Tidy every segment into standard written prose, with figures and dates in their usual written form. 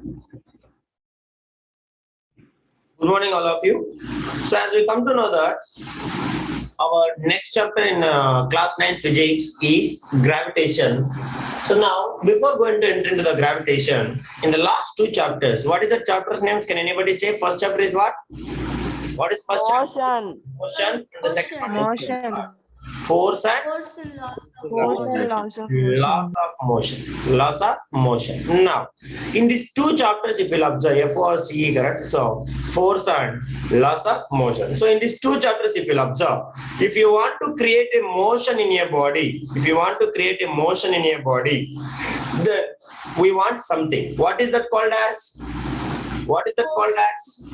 Good morning, all of you. So, as we come to know that our next chapter in class 9 physics is gravitation. So now, before going to enter into the gravitation, in the last two chapters, what is the chapter's name? Can anybody say? First chapter is what? What is first chapter? Motion. And the second one is Motion. force and Force and laws of laws motion. of motion. Laws of motion. Now, in these two chapters, if you'll observe FORCE, correct? So, force and laws of motion. So, in these two chapters, if you'll observe, if you want to create a motion in your body, then we want something. What is that called as? What is that called as?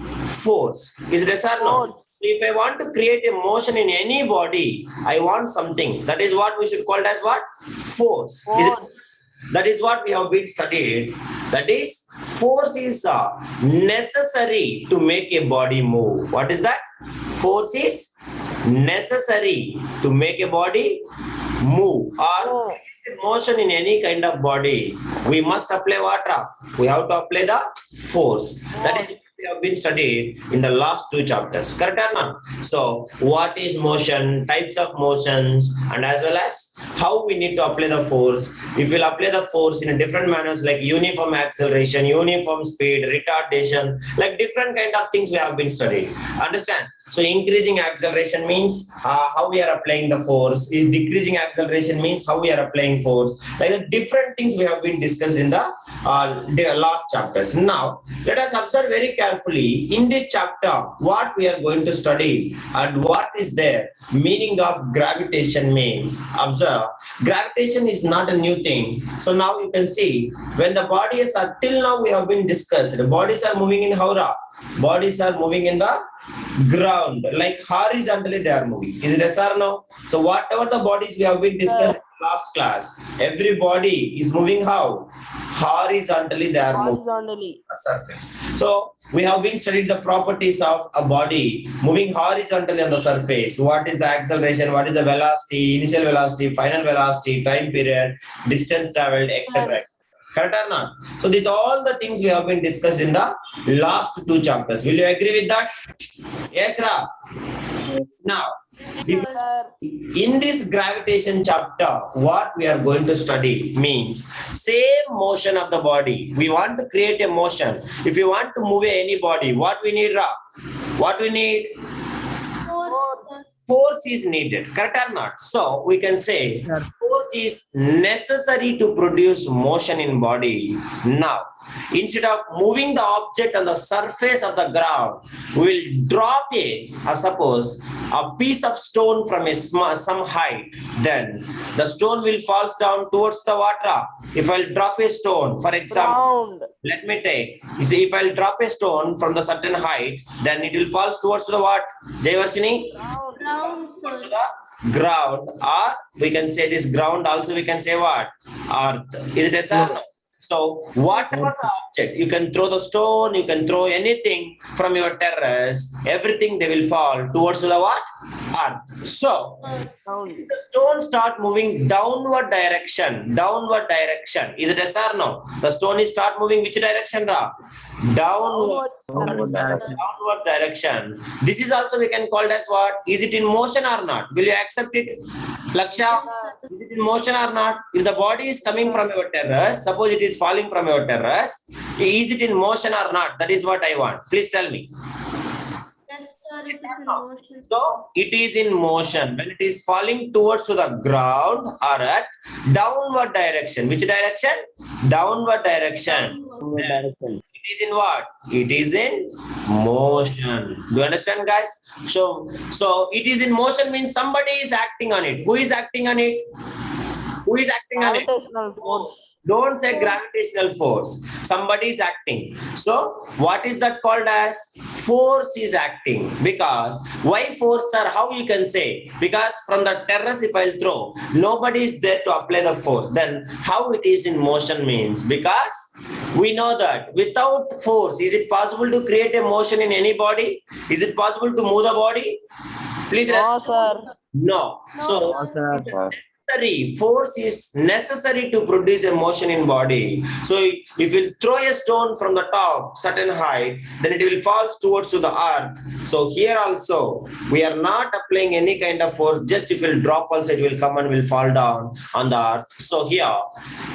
Force. Is it yes or no? If I want to create a motion in any body, I want something. That is what we should call as what? Force. That is what we have been studied. That is, force is necessary to make a body move. What is that? Force is necessary to make a body move or motion in any kind of body. We must apply what? We have to apply the force. That is, we have been studied in the last two chapters. Correct or not? So, what is motion, types of motions, and as well as how we need to apply the force. If we'll apply the force in a different manners like uniform acceleration, uniform speed, retardation, like different kind of things we have been studied. Understand? So, increasing acceleration means how we are applying the force. Decreasing acceleration means how we are applying force. Like the different things we have been discussed in the last chapters. Now, let us observe very carefully in this chapter what we are going to study and what is there. Meaning of gravitation means. Observe, gravitation is not a new thing. So now you can see when the bodies are till now we have been discussed. The bodies are moving in Haura. Bodies are moving in the ground, like horizontally they are moving. Is it yes or no? So whatever the bodies we have been discussed in the last class, every body is moving how? Horizontally they are moving on the surface. So we have been studied the properties of a body moving horizontally on the surface. What is the acceleration? What is the velocity? Initial velocity, final velocity, time period, distance traveled, etc. Correct or not? So these all the things we have been discussed in the last two chapters. Will you agree with that? Yes, Ra. Now, in this gravitation chapter, what we are going to study means same motion of the body. We want to create a motion. If you want to move any body, what we need, Ra? What we need? Force is needed. Correct or not? So we can say force is necessary to produce motion in body. Now, instead of moving the object on the surface of the ground, we will drop suppose a piece of stone from some height. Then the stone will fall down towards the water. If I'll drop a stone, for example, let me take. You see, if I'll drop a stone from the certain height, then it will fall towards the what? Jayvarshini? Towards the ground, or we can say this ground also we can say what? Earth. Is it yes or no? So whatever the object, you can throw the stone, you can throw anything from your terrace, everything they will fall towards the what? Earth. So the stone start moving downward direction. Is it yes or no? The stone is start moving which direction, Ra? Downward direction. This is also we can call it as what? Is it in motion or not? Will you accept it? Laksha, is it in motion or not? If the body is coming from your terrace, suppose it is falling from your terrace, is it in motion or not? That is what I want. Please tell me. Yes, sir, it is in motion. So it is in motion when it is falling towards to the ground or at downward direction. Which direction? Downward direction. It is in what? It is in motion. Do you understand, guys? So it is in motion means somebody is acting on it. Who is acting on it? Who is acting on it? Gravitational force. Don't say gravitational force. Somebody is acting. So what is that called as? Force is acting. Because why force, sir? How you can say? Because from the terrace if I'll throw, nobody is there to apply the force. Then how it is in motion means? Because we know that without force, is it possible to create a motion in any body? Is it possible to move the body? Please No, respond. sir. No. So voluntary force is necessary to produce a motion in body. So if you throw a stone from the top certain height, then it will fall towards to the earth. So here also we are not applying any kind of force, just if you drop also it will come and will fall down on the earth. So here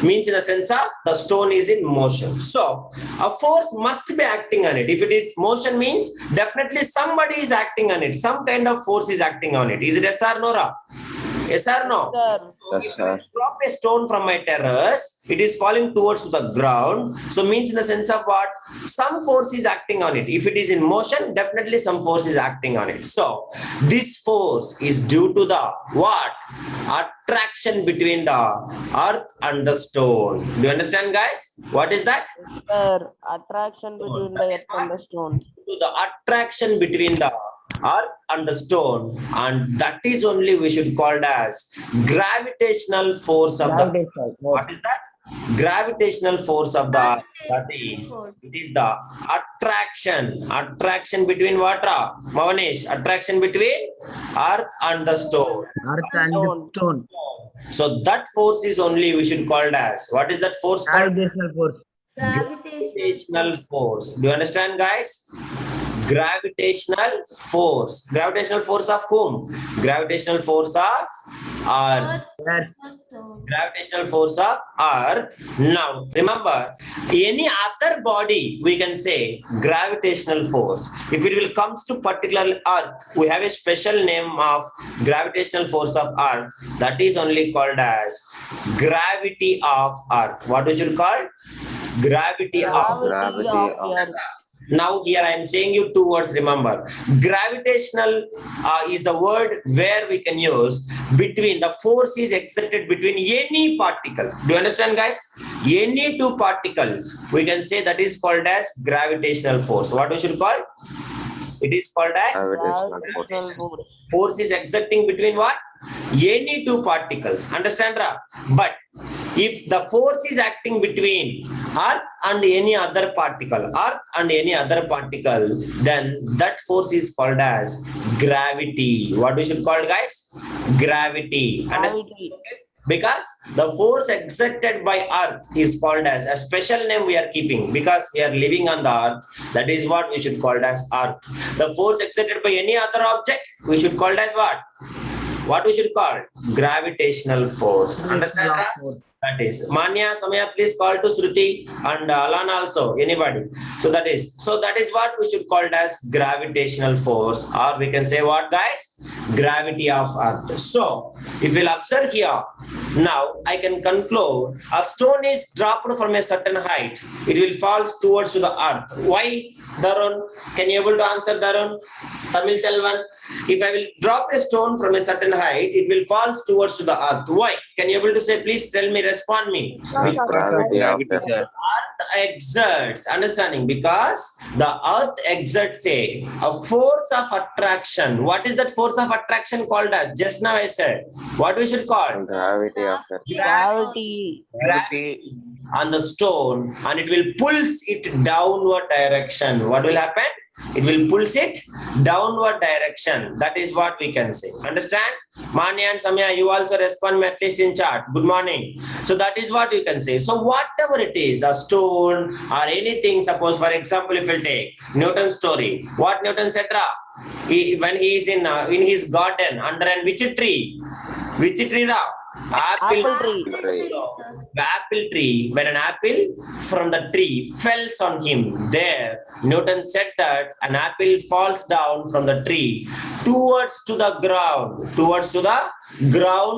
means in the sense of the stone is in motion. So a force must be acting on it. If it is motion means definitely somebody is acting on it. Some kind of force is acting on it. Is it yes or no, Ra? Yes or no? Sir. So if I drop a stone from my terrace, it is falling towards the ground. So means in the sense of what? Some force is acting on it. If it is in motion, definitely some force is acting on it. So this force is due to the what? Attraction between the earth and the stone. Do you understand, guys? What is that? Sir, attraction between the earth and the stone. To the attraction between the earth and the stone, and that is only we should call it as gravitational force of the earth. What is that? Gravitational force of the earth. That is, it is the attraction between what, Ra? Mavanesh, attraction between earth and the stone. Earth and the stone. So that force is only we should call it as, what is that force called? Gravitational force. Gravitational force. Do you understand, guys? Gravitational force. Gravitational force of whom? Gravitational force of earth. Gravitational force of earth. Now remember, any other body we can say gravitational force. If it will comes to particular earth, we have a special name of gravitational force of earth. That is only called as gravity of earth. What we should call? Gravity of Gravity of the earth. Now here I am saying you two words, remember. Gravitational is the word where we can use between, the force is exerted between any particle. Do you understand, guys? Any two particles, we can say that is called as gravitational force. What we should call? It is called as Gravitational force. force is exerting between what? Any two particles. Understand, Ra? But if the force is acting between earth and any other particle, then that force is called as gravity. What we should call, guys? Gravity. Understand? Gravity. Because the force exerted by earth is called as a special name we are keeping, because we are living on the earth. That is what we should call as earth. The force exerted by any other object we should call as what? What we should call? Gravitational force. Understand that? That is. Manya, Samaya, please call to Shruti and Alana also. Anybody. So that is what we should call as gravitational force, or we can say what, guys? Gravity of earth. So if you'll observe here, now I can conclude a stone is dropped from a certain height. It will fall towards to the earth. Why, Darun? Can you able to answer, Darun? Tamil Selvan, if I will drop a stone from a certain height, it will fall towards to the earth. Why? Can you able to say, please tell me, respond me? Gravity, sir. Earth exerts, understanding, because the earth exerts a force of attraction. What is that force of attraction called as? Just now I said. What we should call? Gravity of earth. Gravity. Gravity on the stone, and it will pulls it downward direction. What will happen? It will pulls it downward direction. That is what we can say. Understand? Manya and Samya, you also respond me at least in chat. Good morning. So that is what you can say. So whatever it is, a stone or anything, suppose for example, if we take Newton's story, what Newton said, when he is in his garden under an which tree? Which tree, Ra? Apple tree. Apple tree. When an apple from the tree falls on him, there Newton said that an apple falls down from the tree towards to the ground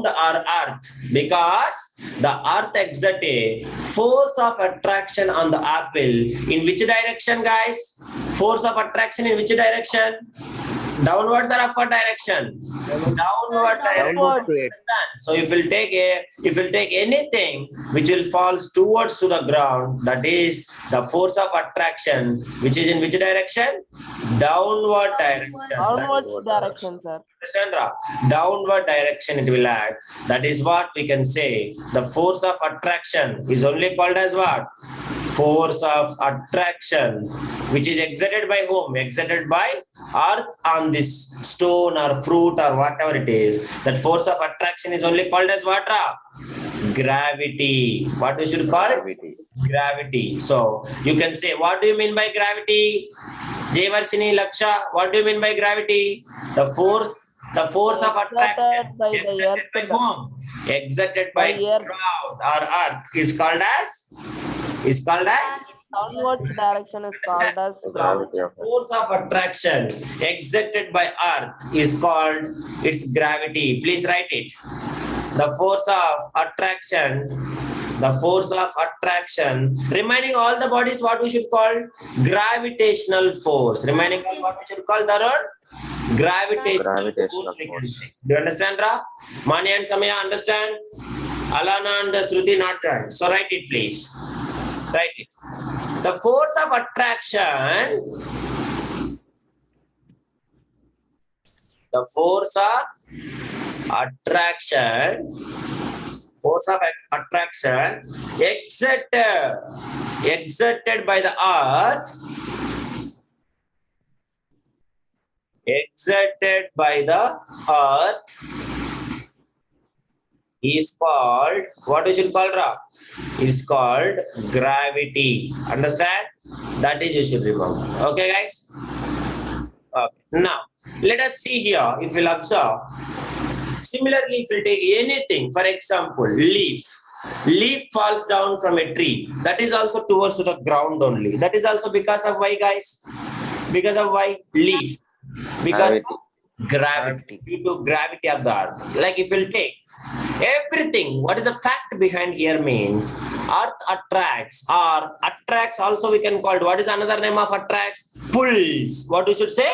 or earth, because the earth exerts a force of attraction on the apple. In which direction, guys? Force of attraction in which direction? Downwards or upward direction? Downward direction. So if we'll take anything which will fall towards to the ground, that is the force of attraction, which is in which direction? Downward direction. Downwards direction, sir. Understand, Ra? Downward direction it will act. That is what we can say. The force of attraction is only called as what? force of attraction, which is exerted by whom? Exerted by earth on this stone or fruit or whatever it is. That force of attraction is only called as what? Gravity. What we should call it? Gravity. Gravity. So you can say, what do you mean by gravity? Jayvarsini, Laksha, what do you mean by gravity? The force of attraction Exerted by the exerted earth. by whom? Exerted by By earth. ground or earth is called as Downwards direction is called as Gravity of Earth. force of attraction exerted by earth is called its gravity. Please write it. The force of attraction remaining all the bodies, what we should call? Gravitational force. Remaining all what we should call, Darun? Gravitational force we can say. Do you understand, Ra? Mani and Samaya understand? Alana and Shruti not joined. So write it, please. Write it. The force of attraction, exerted by the earth, is called, what we should call, Ra? Is called gravity. Understand? That is you should remember. Okay, guys? Okay. Now, let us see here, if you'll observe. Similarly, if you take anything, for example, leaf falls down from a tree. That is also towards the ground only. That is also because of why, guys? Because of why? Leaf. Because of gravity. Due to gravity of the earth. Like if you'll take everything, what is the fact behind here means earth attracts also we can call it. What is another name of attracts? Pulls. What we should say?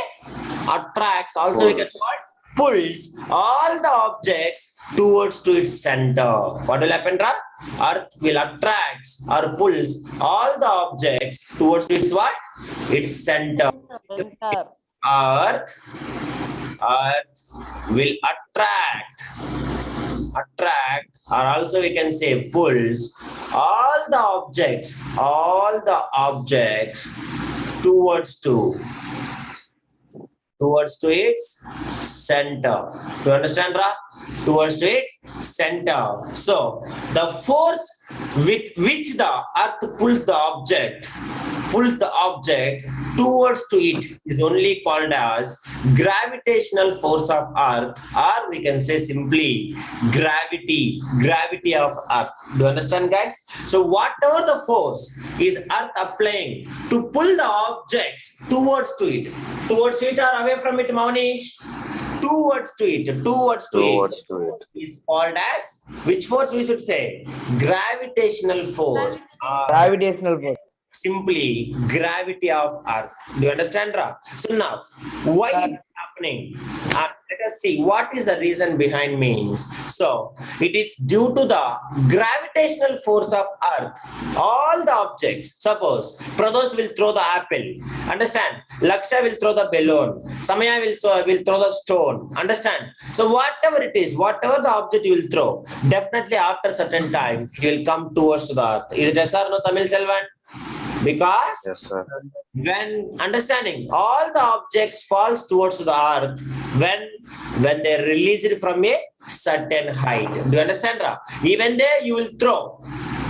Attracts also we can call it pulls all the objects towards to its center. What will happen, Ra? Earth will attract or pulls all the objects towards its what? Its center. Earth will attract or also we can say pulls all the objects towards to its center. Do you understand, Ra? Towards to its center. So the force with which the earth pulls the object towards to it is only called as gravitational force of earth, or we can say simply gravity of earth. Do you understand, guys? So whatever the force is earth applying to pull the objects towards it or away from it, Mauneesh? Towards to it is called as, which force we should say? Gravitational force. Gravitational force. Simply gravity of earth. Do you understand, Ra? So now, why is it happening? Let us see what is the reason behind means. So it is due to the gravitational force of earth. All the objects, suppose Pradosh will throw the apple. Understand? Laksha will throw the balloon. Samaya will throw the stone. Understand? So whatever it is, whatever the object you will throw, definitely after certain time it will come towards the earth. Is it yes or no, Tamil Selvan? Because Yes, sir. when understanding all the objects falls towards the earth when they're released from a certain height. Do you understand, Ra? Even there you will throw,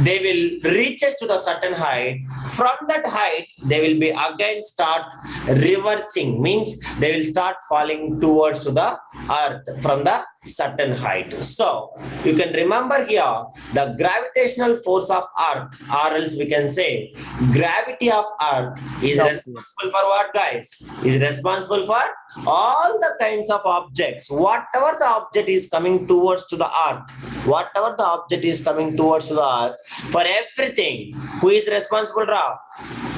they will reach to the certain height. From that height, they will be again start reversing, means they will start falling towards to the earth from the certain height. So you can remember here the gravitational force of earth, or else we can say gravity of earth is responsible for what, guys? Is responsible for all the kinds of objects. Whatever the object is coming towards to the earth, for everything, who is responsible, Ra?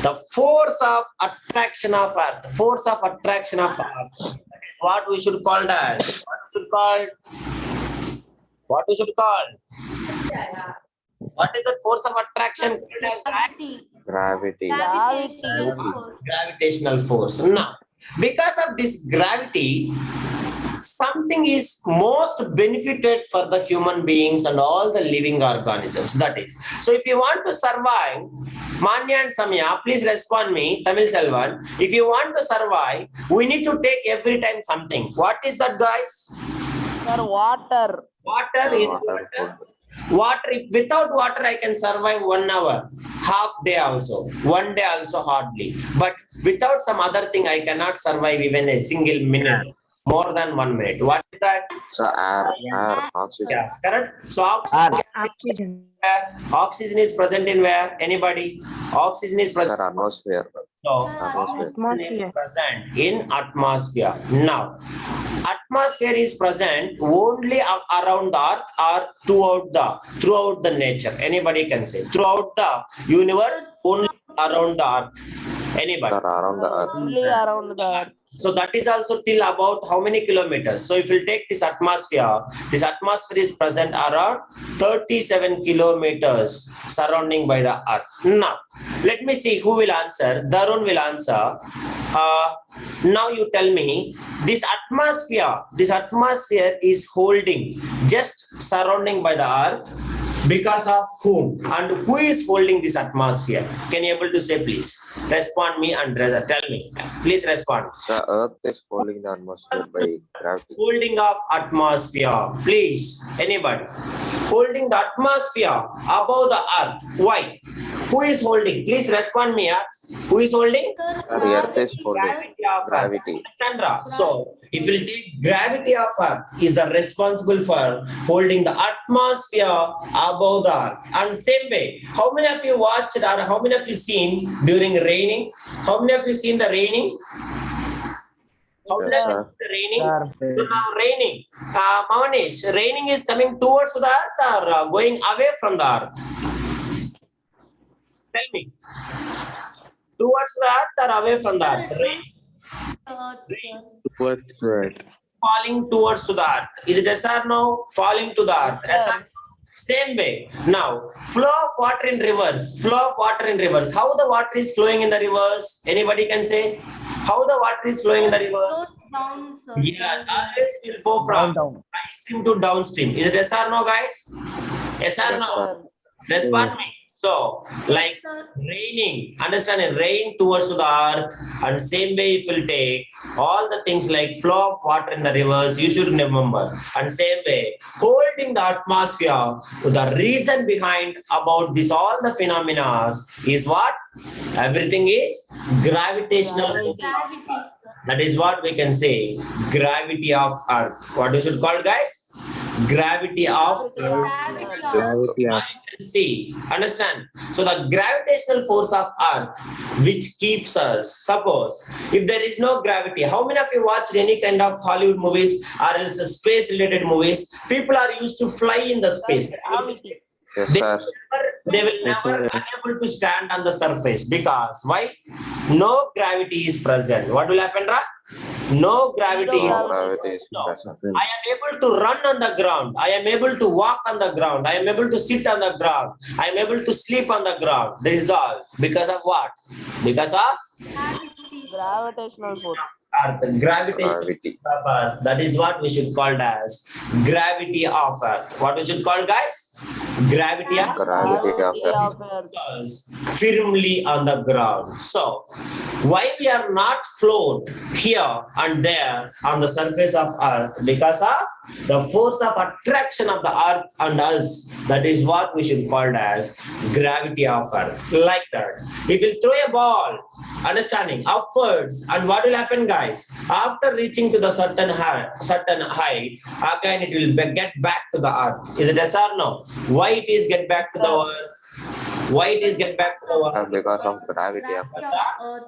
The force of attraction of earth. That is what we should call as. What we should call? What is the force of attraction called as? Gravity. Gravity. Gravitational force. Gravitational force. Now, because of this gravity, something is most benefited for the human beings and all the living organisms. That is. So if you want to survive, Manya and Samya, please respond me, Tamil Selvan. If you want to survive, we need to take every time something. What is that, guys? Sir, water. Water is Water, water. Water, if without water I can survive 1 hour, half day also, 1 day also hardly. But without some other thing, I cannot survive even a single minute, more than 1 minute. What is that? So air, oxygen. Yes, correct. So oxygen, oxygen is present in where? Anybody? Oxygen is present. Sir, atmosphere. So Atmosphere. oxygen is present in atmosphere. Now, atmosphere is present only around the earth or throughout the nature. Anybody can say throughout the universe, only around the earth. Anybody? Sir, around the earth. Only around the earth. So that is also till about how many kilometers? So if you take this atmosphere is present around 37 kilometers surrounding by the earth. Now, let me see who will answer. Darun will answer. Now you tell me, this atmosphere is holding, just surrounding by the earth, because of whom? And who is holding this atmosphere? Can you able to say, please? Respond me and tell me. Please respond. The earth is holding the atmosphere by gravity. Holding of atmosphere. Please, anybody. Holding the atmosphere above the earth. Why? Who is holding? Please respond me. Who is holding? Sir, the earth is holding gravity. Sandra. So, if you take gravity of earth is responsible for holding the atmosphere above the earth. And same way, how many of you watched or how many of you seen during raining? How many of you seen the raining? How many of you seen the raining? So now raining. Manish, raining is coming towards the earth or going away from the earth? Tell me. Towards the earth or away from the earth? Rain. Towards earth. Falling towards to the earth. Is it yes or no? Falling to the earth. Yes or no? Same way. Now, flow of water in rivers. Flow of water in rivers. How the water is flowing in the rivers? Anybody can say? How the water is flowing in the rivers? Down, sir. Yes, always will flow from upstream to downstream. Is it yes or no, guys? Yes or no? Respond me. So, like raining, understand, rain towards to the earth, and same way if you take all the things like flow of water in the rivers, you should remember. And same way, holding the atmosphere, the reason behind about this, all the phenomena is what? Everything is gravitational force. That is what we can say, gravity of earth. What we should call, guys? Gravity of Gravity of see, understand? So the gravitational force of earth which keeps us, suppose if there is no gravity, how many of you watched any kind of Hollywood movies or else space related movies? People are used to fly in the space. Yes, They sir. will never unable to stand on the surface because why? No gravity is present. What will happen, Ra? No gravity. No gravity is No. present. I am able to run on the ground. I am able to walk on the ground. I am able to sit on the ground. I am able to sleep on the ground. This is all because of what? Because of Gravitational force. Earth. Gravitational Gravity. force of Earth. That is what we should call as gravity of Earth. What we should call, guys? Gravity of Gravity of earth. us firmly on the ground. So, why we are not float here and there on the surface of earth? Because of the force of attraction of the earth and us. That is what we should call as gravity of earth. Like that. If you throw a ball, understanding, upwards, and what will happen, guys? After reaching to the certain height, again it will get back to the earth. Is it yes or no? Why it is get back to the earth? Why it is get back to the earth? Because of gravity of earth.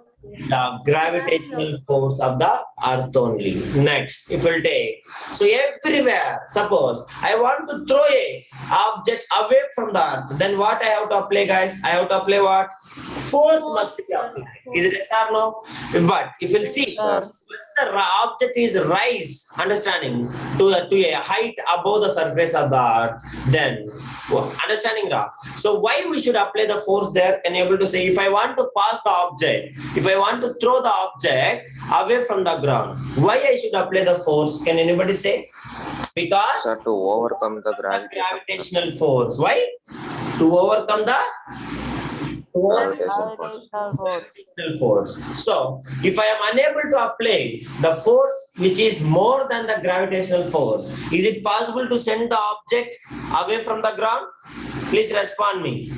The gravitational force of the earth only. Next, if we'll take, so everywhere, suppose I want to throw a object away from the earth, then what I have to apply, guys? I have to apply what? Force must be applied. Is it yes or no? But if you'll see, once the object is rise, understanding, to a height above the surface of the earth, then Understanding, Ra? So why we should apply the force there? Can you able to say, if I want to pass the object, if I want to throw the object away from the ground, why I should apply the force? Can anybody say? Because Sir, to overcome the gravity. gravitational force. Why? To overcome the Gravitational force. Gravitational force. force. So, if I am unable to apply the force which is more than the gravitational force, is it possible to send the object away from the ground? Please respond me.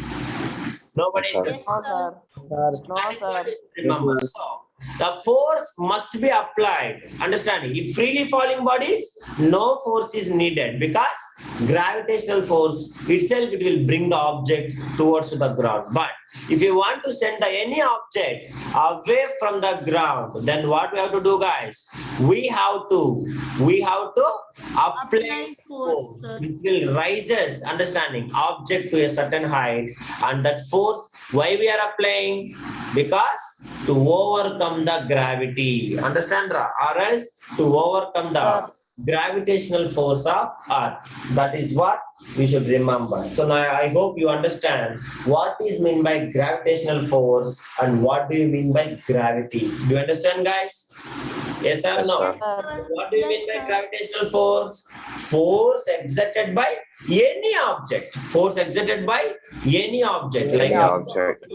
Nobody is Yes, responding. No, sir. No, sir. Remember, so the force must be applied. Understanding? If freely falling bodies, no force is needed because gravitational force itself it will bring the object towards the ground. But if you want to send any object away from the ground, then what we have to do, guys? We have to apply force which will rises, understanding, object to a certain height, and that force why we are applying? Because to overcome the gravity. Understand, Ra? Or else to overcome the gravitational force of Earth. That is what we should remember. So now I hope you understand what is meant by gravitational force and what do you mean by gravity. Do you understand, guys? Yes or Yes, no? sir. What do you mean by gravitational force? Force exerted by any object. Force exerted by any object. Like Any object.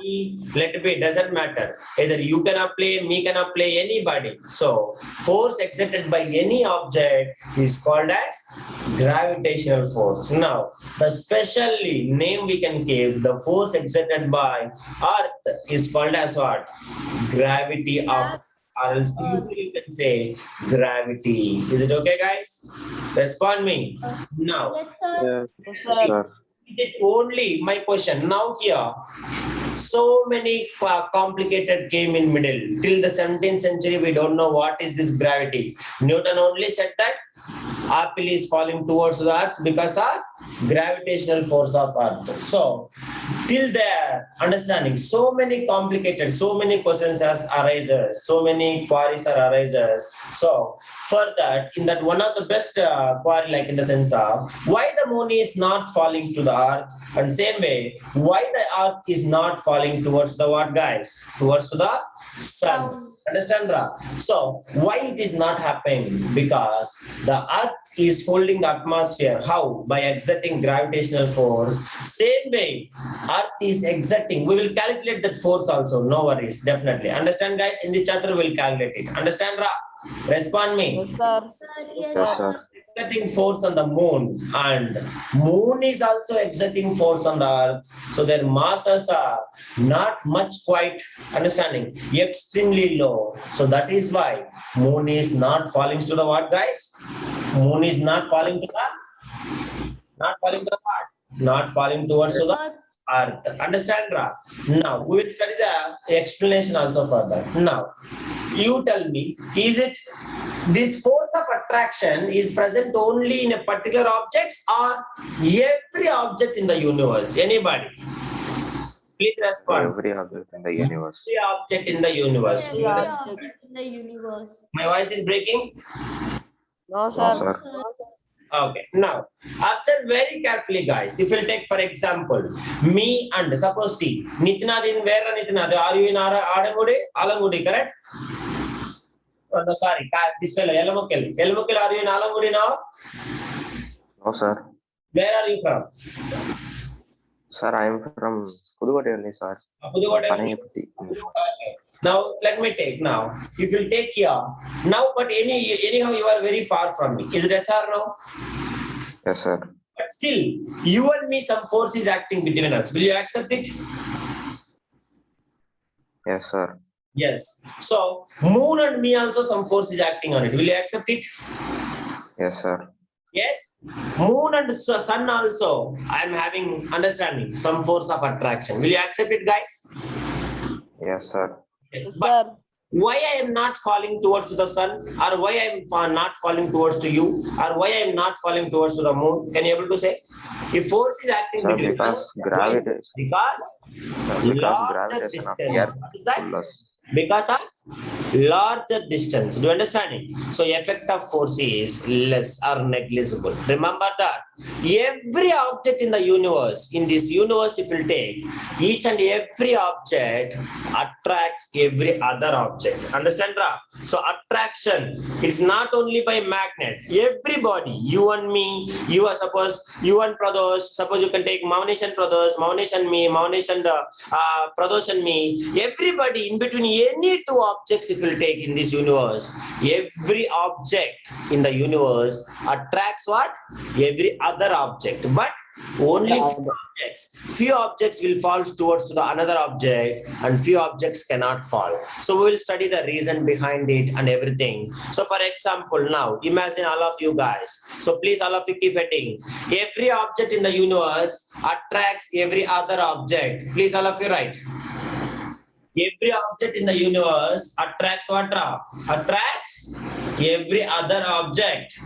let it be, doesn't matter. Either you can apply, me can apply, anybody. So force exerted by any object is called as gravitational force. Now, the specially name we can give the force exerted by Earth is called as what? Gravity of, or else simply you can say gravity. Is it okay, guys? Respond me. Now, Yes, Yeah. sir. Sir. it only my question. Now here, so many complicated came in middle. Till the 17th century, we don't know what is this gravity. Newton only said that apple is falling towards the earth because of gravitational force of earth. So till there, understanding, so many complicated, so many questions as arises, so many queries are arises. So for that, in that one of the best query, like in the sense of why the moon is not falling to the earth, and same way why the earth is not falling towards the what, guys? Towards the sun. Understand, Ra? So why it is not happening? Because the earth is holding the atmosphere. How? By exerting gravitational force. Same way earth is exerting. We will calculate that force also. No worries. Definitely. Understand, guys? In the chapter we'll calculate it. Understand, Ra? Respond me. Yes, sir. Yes, sir. Exerting force on the moon, and moon is also exerting force on the earth, so their masses are not much, quite, understanding, extremely low. So that is why moon is not falling to the what, guys? Moon is not falling to the not falling towards to the earth. Understand, Ra? Now we will study the explanation also for that. Now you tell me, is it this force of attraction is present only in a particular objects or every object in the universe? Anybody? Please respond. Every object in the universe. Every object in the universe. Every object in the universe. My voice is breaking. No, No, sir. sir. Okay. Now observe very carefully, guys. If we'll take for example me and suppose see Nitinad in where Nitinad, are you in Adangudi? Alangudi, correct? Oh, no, sorry. This fellow, Yelamukil. Yelamukil, are you in Alangudi now? No, sir. Where are you from? Sir, I am from Pudukottai only, sir. Pudukottai. Panayapati. Okay. Now let me take now. If you take here now, but anyhow you are very far from me. Is it yes or no? Yes, sir. But still, you and me, some force is acting between us. Will you accept it? Yes, sir. Yes. So moon and me also some force is acting on it. Will you accept it? Yes, sir. Yes. Moon and sun also, I am having understanding some force of attraction. Will you accept it, guys? Yes, sir. Yes. Yes, But sir. why I am not falling towards the sun, or why I am not falling towards to you, or why I am not falling towards to the moon? Can you able to say? If force is acting Sir, between because us, gravitation. because Sir, because larger gravitation of the distance. earth What is that? pull us. Because of larger distance. Do you understand it? So effect of force is less or negligible. Remember that every object in the universe, in this universe, if you take each and every object attracts every other object. Understand, Ra? So attraction is not only by magnet. Everybody, you and me, you are suppose you and Pradosh, suppose you can take Maunesh and Pradosh, Maunesh and me, Maunesh and Pradosh and me. Everybody in between any two objects, if you take in this universe, every object in the universe attracts what? Every other object. But only few objects will fall towards the another object and few objects cannot fall. So we will study the reason behind it and everything. So for example, now imagine all of you guys. So please all of you keep heading. Every object in the universe attracts every other object. Please all of you write. Every object in the universe attracts what? Attracts every other object.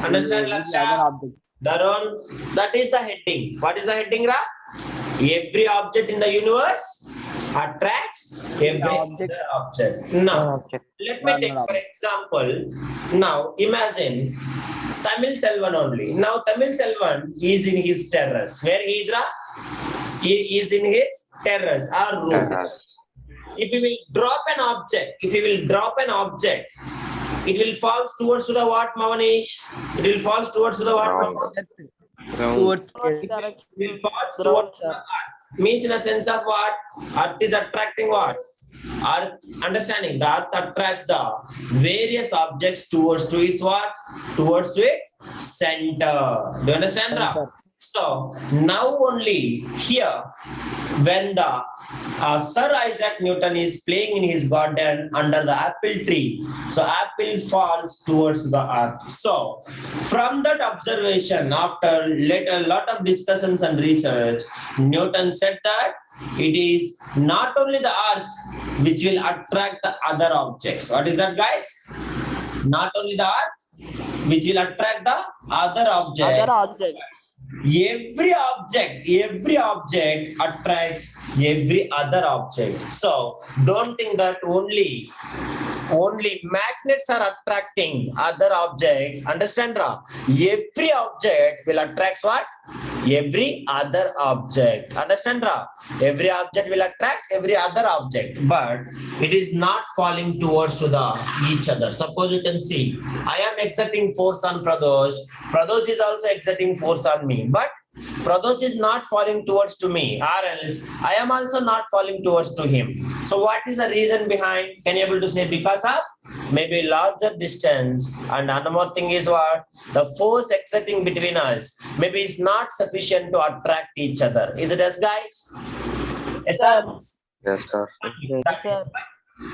Understand, Laksha? Darun, that is the heading. What is the heading, Ra? Every object in the universe attracts every other object. Now, let me take for example. Now, imagine Tamil Selvan only. Now, Tamil Selvan is in his terrace. Where he is, Ra? He is in his terrace or room. If he will drop an object, it will fall towards the what, Mavanesh? It will fall towards the what? Towards direction. It will fall towards the earth. Means in a sense of what? Earth is attracting what? Earth, understanding that attracts the various objects towards to its what? Towards to its center. Do you understand, Ra? So now only here, when the Sir Isaac Newton is playing in his garden under the apple tree, so apple falls towards the earth. So from that observation, after a lot of discussions and research, Newton said that it is not only the earth which will attract the other objects. What is that, guys? Not only the earth which will attract the other objects. Other objects. Every object attracts every other object. So don't think that only magnets are attracting other objects. Understand, Ra? Every object will attract what? Every other object. Understand, Ra? Every object will attract every other object, but it is not falling towards to the each other. Suppose you can see, I am exerting force on Pradosh. Pradosh is also exerting force on me, but Pradosh is not falling towards to me, or else I am also not falling towards to him. So what is the reason behind? Can you able to say because of maybe larger distance, and another more thing is what? The force exerting between us maybe is not sufficient to attract each other. Is it as, guys? Yes, sir. Yes, sir. Yes, sir.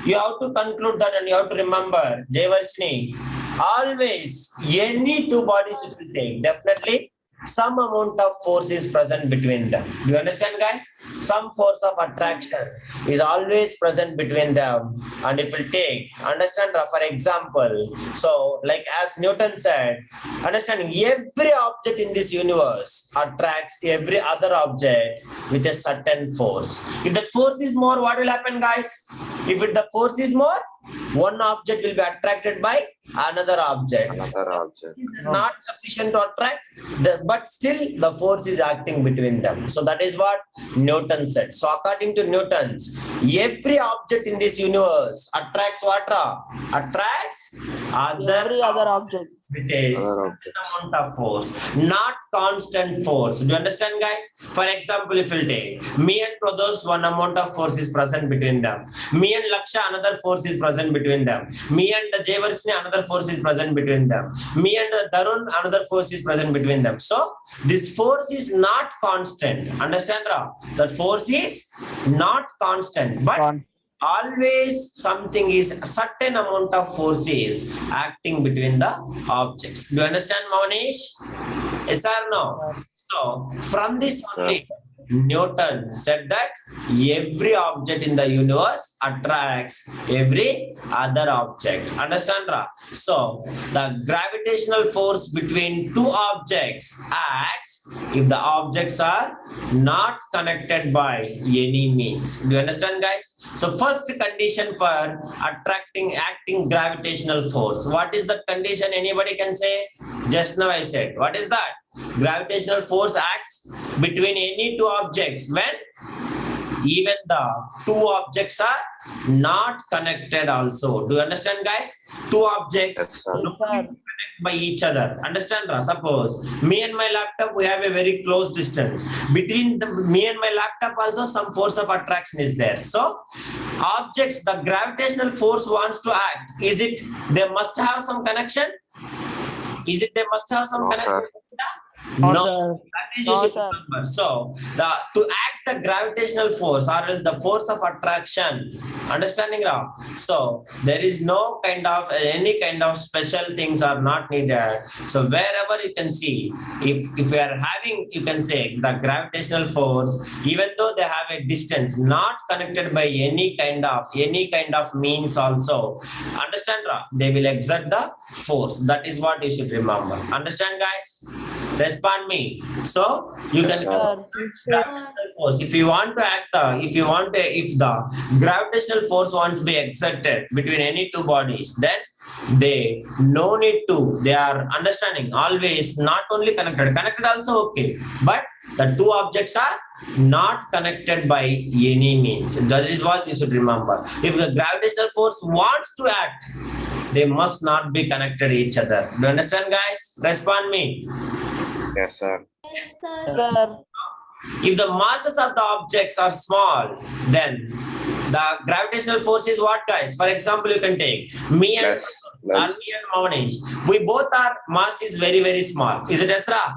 You have to conclude that and you have to remember, Jayvarshini, always any two bodies you will take, definitely some amount of force is present between them. Do you understand, guys? Some force of attraction is always present between them. And if we take, understand, for example, so like as Newton said, understanding every object in this universe attracts every other object with a certain force. If that force is more, what will happen, guys? If the force is more, one object will be attracted by another object. Another object. It is not sufficient to attract, but still the force is acting between them. So that is what Newton said. So according to Newton's, every object in this universe attracts what? Attracts Every other object. with a certain amount of force, not constant force. Do you understand, guys? For example, if you take me and Pradosh, one amount of force is present between them. Me and Laksha, another force is present between them. Me and Jayvarshini, another force is present between them. Me and Darun, another force is present between them. So this force is not constant. Understand, Ra? That force is not constant, but always something is a certain amount of force is acting between the objects. Do you understand, Maunesh? Yes or no? So from this only, Newton said that every object in the universe attracts every other object. Understand? So the gravitational force between two objects acts if the objects are not connected by any means. Do you understand, guys? So first condition for acting gravitational force. What is the condition? Anybody can say? Just now I said. What is that? Gravitational force acts between any two objects when even the two objects are not connected also. Do you understand, guys? Two objects Yes, sir. Yes, sir. connect by each other. Understand? Suppose me and my laptop, we have a very close distance. Between me and my laptop also some force of attraction is there. So objects, the gravitational force wants to act. Is it they must have some connection? Is it they must have some No, connection? sir. No, No. sir. That is No, you should sir. remember. So to act the gravitational force or else the force of attraction, understanding now. So there is no kind of any kind of special things are not needed. So wherever you can see, if we are having, you can say the gravitational force, even though they have a distance, not connected by any kind of means also. Understand? They will exert the force. That is what you should remember. Understand, guys? Respond me. So you can Sir. gravitational force. If you want to act, if the gravitational force wants to be exerted between any two bodies, then they no need to. They are understanding always not only connected also okay, but the two objects are not connected by any means. That is what you should remember. If the gravitational force wants to act, they must not be connected each other. Do you understand, guys? Respond me. Yes, sir. Sir. If the masses of the objects are small, then the gravitational force is what, guys? For example, you can take me and Less. me and Monish. We both are mass is very, very small. Is it Esra?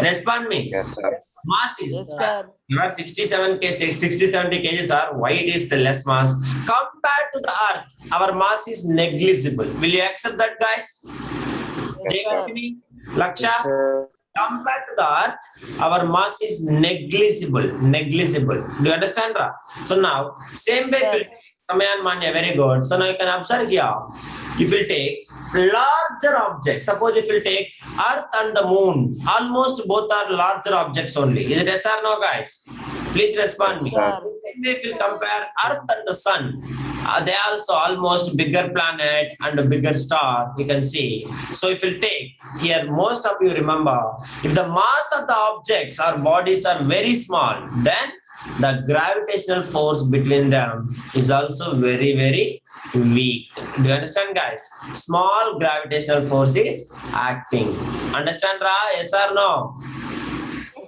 Respond me. Yes, sir. Mass is Yes, sir. you are 67 kg, 60-70 kgs are why it is the less mass compared to the earth. Our mass is negligible. Will you accept that, guys? Yes, sir. Laksha, compared to the earth, our mass is negligible. Do you understand? So now, same way, Sir. Samayan Manya, very good. So now you can observe here. If you take larger objects, suppose if you take Earth and the Moon, almost both are larger objects only. Is it yes or no, guys? Please respond me. Sir. If you compare Earth and the Sun, they are also almost bigger planet and a bigger star, you can see. So if you take here, most of you remember, if the mass of the objects or bodies are very small, then the gravitational force between them is also very, very weak. Do you understand, guys? Small gravitational force is acting. Understand, Ra? Yes or no?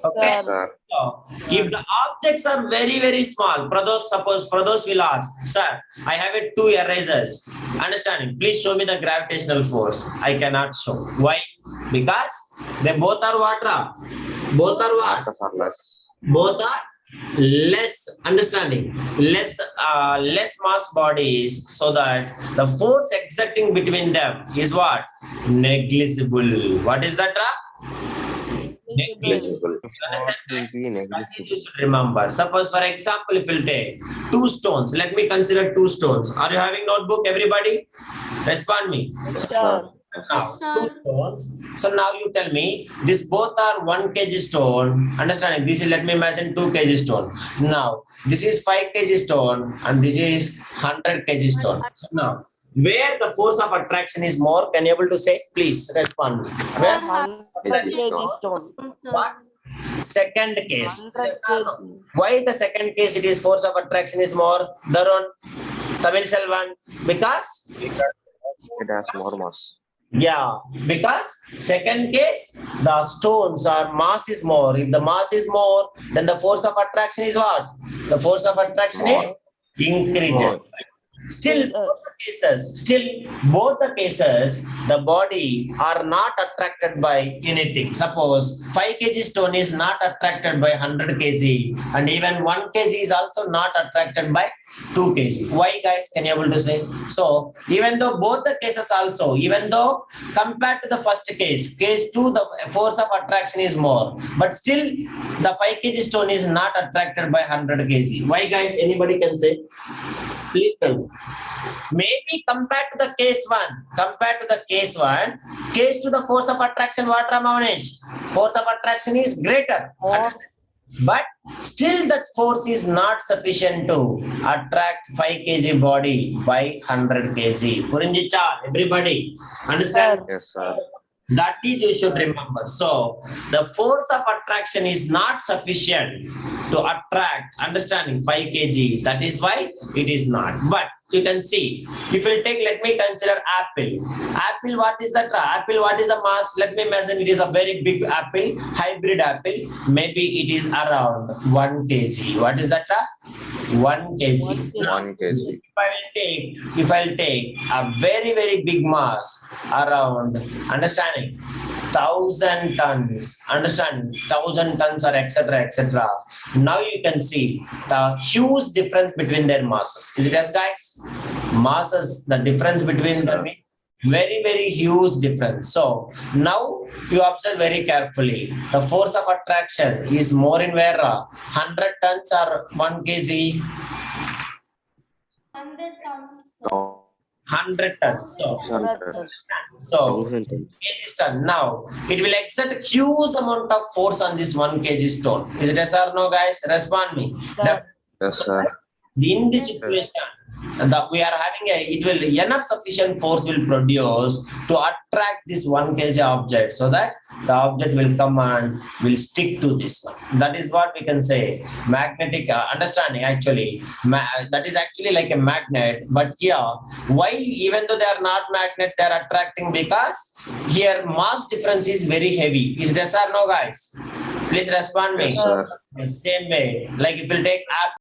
Okay. Sir. Sir. So, if the objects are very, very small, Prados will ask, sir, I have two erasers. Understanding? Please show me the gravitational force. I cannot show. Why? Because they both are what? Ra? Both are what? Marcus are less. Both are less, understanding, less mass bodies, so that the force exerting between them is what? Negligible. What is that? Negligible. Will be negligible. You should remember. Suppose, for example, if we'll take two stones, let me consider two stones. Are you having notebook, everybody? Respond me. Sir. Now, two stones. So now you tell me, this both are 1 kg stone. Understanding? This is, let me imagine 2 kg stone. Now, this is 5 kg stone and this is 100 kg stone. So now, where the force of attraction is more, can you able to say? Please respond. Where? 100 kg stone. What? Second case. 100 kg. Why the second case it is force of attraction is more? Darun, Tamil Selvan. Because? It has more mass. Yeah, because second case, the stones or mass is more. If the mass is more, then the force of attraction is what? The force of attraction is increases. Still, both the cases, the body are not attracted by anything. Suppose 5 kg stone is not attracted by 100 kg, and even 1 kg is also not attracted by 2 kg. Why, guys? Can you able to say? So, even though both the cases also, even though compared to the first case 2, the force of attraction is more, but still the 5 kg stone is not attracted by 100 kg. Why, guys? Anybody can say? Please tell me. Maybe compared to the case 1, case to the force of attraction, what Ramanish? Force of attraction is greater. But still that force is not sufficient to attract 5 kg body by 100 kg. Purinjicha, everybody understand? Yes, sir. That is you should remember. So the force of attraction is not sufficient to attract, understanding 5 kg. That is why it is not. But you can see, if you take, let me consider apple. Apple, what is that? Apple, what is the mass? Let me imagine it is a very big apple, hybrid apple. Maybe it is around 1 kg. What is that? 1 kg. 1 kg. If I'll take a very, very big mass around, understanding, 1,000 tons, understand, 1,000 tons or etc. Now you can see the huge difference between their masses. Is it as, guys? Masses, the difference between them, very, very huge difference. So now you observe very carefully. The force of attraction is more in where 100 tons or 1 kg. 100 tons. No. 100 tons. So 1000 tons. kg ton. Now it will exert huge amount of force on this 1 kg stone. Is it yes or no, guys? Respond me. Yes, sir. In this situation, that we are having it will enough sufficient force will produce to attract this 1 kg object, so that the object will come and will stick to this one. That is what we can say magnetic understanding. Actually, that is actually like a magnet. But here, why even though they are not magnet, they are attracting? Because here mass difference is very heavy. Is yes or no, guys? Please respond me. Yes, sir. The same way, like if you take